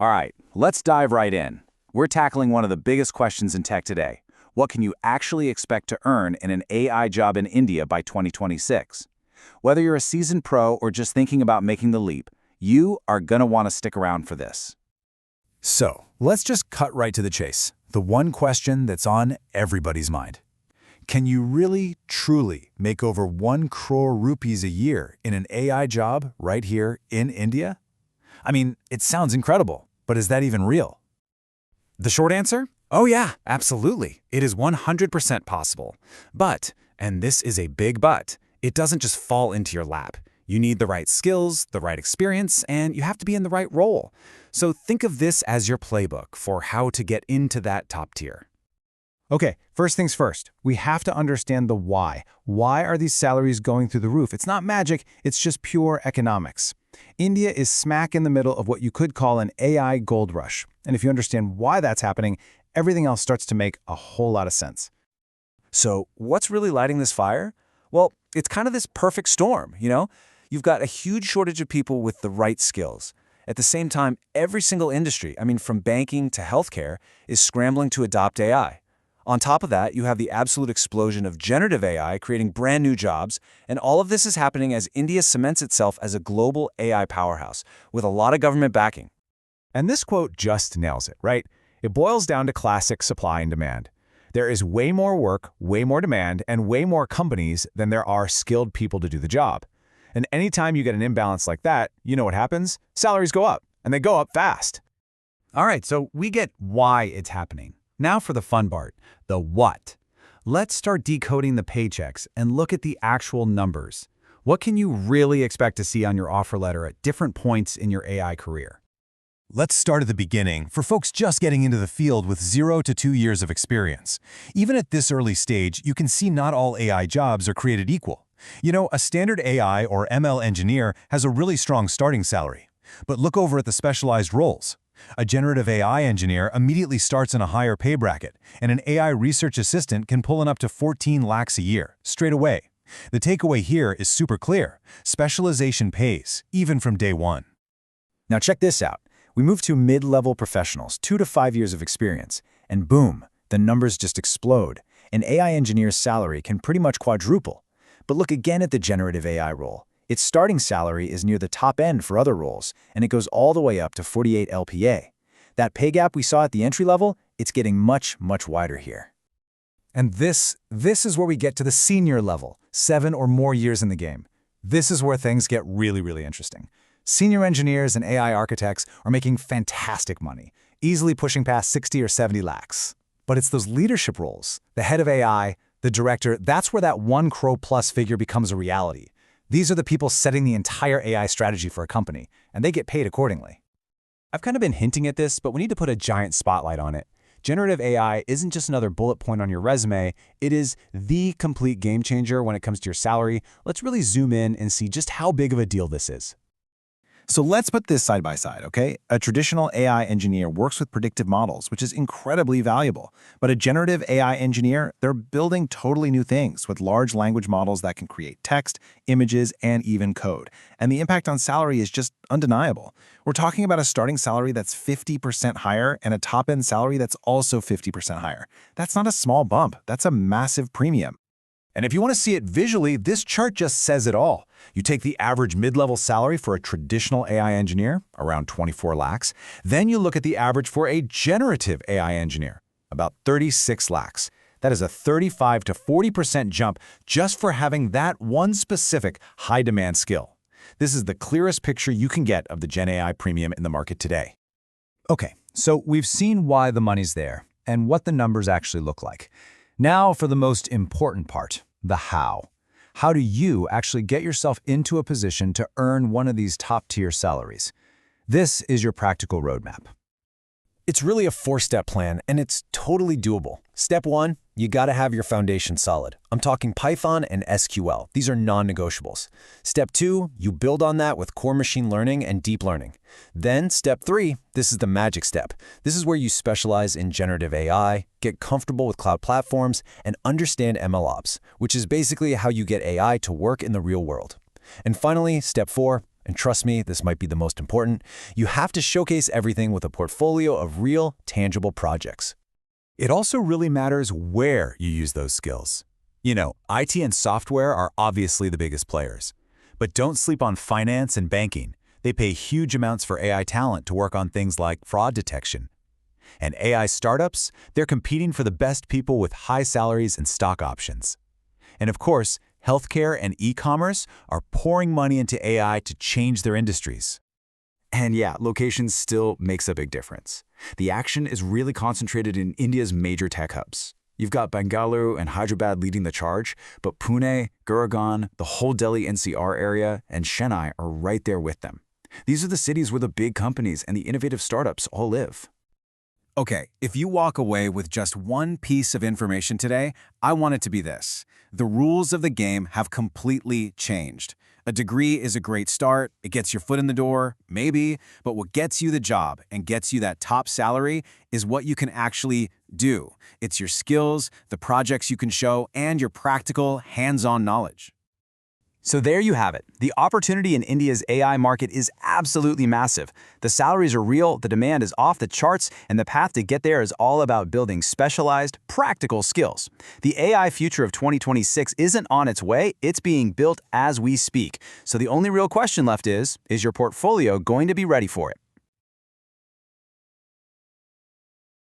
All right, let's dive right in. We're tackling one of the biggest questions in tech today. What can you actually expect to earn in an AI job in India by 2026? Whether you're a seasoned pro or just thinking about making the leap, you are going to want to stick around for this. So, let's just cut right to the chase. The one question that's on everybody's mind. Can you really, truly make over 1 crore rupees a year in an AI job right here in India? I mean, it sounds incredible, but is that even real? The short answer? Oh yeah, absolutely. It is 100% possible. But, and this is a big but, it doesn't just fall into your lap. You need the right skills, the right experience, and you have to be in the right role. So think of this as your playbook for how to get into that top tier. Okay, first things first, we have to understand the why. Why are these salaries going through the roof? It's not magic, it's just pure economics. India is smack in the middle of what you could call an AI gold rush. And if you understand why that's happening, everything else starts to make a whole lot of sense. So what's really lighting this fire? Well, it's kind of this perfect storm, you know? You've got a huge shortage of people with the right skills. At the same time, every single industry, from banking to healthcare, is scrambling to adopt AI. On top of that, you have the absolute explosion of generative AI creating brand new jobs, and all of this is happening as India cements itself as a global AI powerhouse, with a lot of government backing. And this quote just nails it, right? It boils down to classic supply and demand. There is way more work, way more demand, and way more companies than there are skilled people to do the job. And anytime you get an imbalance like that, you know what happens? Salaries go up, and they go up fast. All right, so we get why it's happening. Now for the fun part, the what. Let's start decoding the paychecks and look at the actual numbers. What can you really expect to see on your offer letter at different points in your AI career? Let's start at the beginning for folks just getting into the field with 0 to 2 years of experience. Even at this early stage, you can see not all AI jobs are created equal. You know, a standard AI or ML engineer has a really strong starting salary. But look over at the specialized roles. A generative AI engineer immediately starts in a higher pay bracket, and an AI research assistant can pull in up to 14 lakhs a year, straight away. The takeaway here is super clear. Specialization pays, even from day one. Now check this out. We move to mid-level professionals, 2 to 5 years of experience, and boom, the numbers just explode. An AI engineer's salary can pretty much quadruple. But look again at the generative AI role. Its starting salary is near the top end for other roles, and it goes all the way up to 48 LPA. That pay gap we saw at the entry level, it's getting much, much wider here. And this is where we get to the senior level, 7 or more years in the game. This is where things get really, really interesting. Senior engineers and AI architects are making fantastic money, easily pushing past 60 or 70 lakhs. But it's those leadership roles, the head of AI, the director, that's where that 1 crore plus figure becomes a reality. These are the people setting the entire AI strategy for a company, and they get paid accordingly. I've kind of been hinting at this, but we need to put a giant spotlight on it. Generative AI isn't just another bullet point on your resume, it is the complete game changer when it comes to your salary. Let's really zoom in and see just how big of a deal this is. So let's put this side by side, okay? A traditional AI engineer works with predictive models, which is incredibly valuable. But a generative AI engineer, they're building totally new things with large language models that can create text, images, and even code. And the impact on salary is just undeniable. We're talking about a starting salary that's 50% higher and a top-end salary that's also 50% higher. That's not a small bump. That's a massive premium. And if you want to see it visually, this chart just says it all. You take the average mid-level salary for a traditional AI engineer, around 24 lakhs. Then you look at the average for a generative AI engineer, about 36 lakhs. That is a 35 to 40% jump just for having that one specific high-demand skill. This is the clearest picture you can get of the GenAI premium in the market today. Okay, so we've seen why the money's there and what the numbers actually look like. Now for the most important part, the how. How do you actually get yourself into a position to earn one of these top-tier salaries? This is your practical roadmap. It's really a 4-step plan, and it's totally doable. Step 1, you gotta have your foundation solid. I'm talking Python and SQL. These are non-negotiables. Step 2, you build on that with core machine learning and deep learning. Then step 3, this is the magic step. This is where you specialize in generative AI, get comfortable with cloud platforms, and understand MLOps, which is basically how you get AI to work in the real world. And finally, step 4, And trust me, this might be the most important. You have to showcase everything with a portfolio of real, tangible projects. It also really matters where you use those skills. You know, IT and software are obviously the biggest players. But don't sleep on finance and banking. They pay huge amounts for AI talent to work on things like fraud detection. And AI startups, they're competing for the best people with high salaries and stock options. And of course, healthcare and e-commerce are pouring money into AI to change their industries. And yeah, location still makes a big difference. The action is really concentrated in India's major tech hubs. You've got Bengaluru and Hyderabad leading the charge, but Pune, Gurgaon, the whole Delhi NCR area, and Chennai are right there with them. These are the cities where the big companies and the innovative startups all live. Okay, if you walk away with just one piece of information today, I want it to be this. The rules of the game have completely changed. A degree is a great start, it gets your foot in the door, maybe, but what gets you the job and gets you that top salary is what you can actually do. It's your skills, the projects you can show, and your practical, hands-on knowledge. So there you have it. The opportunity in India's AI market is absolutely massive. The salaries are real, the demand is off the charts, and the path to get there is all about building specialized, practical skills. The AI future of 2026 isn't on its way, it's being built as we speak. So the only real question left is your portfolio going to be ready for it?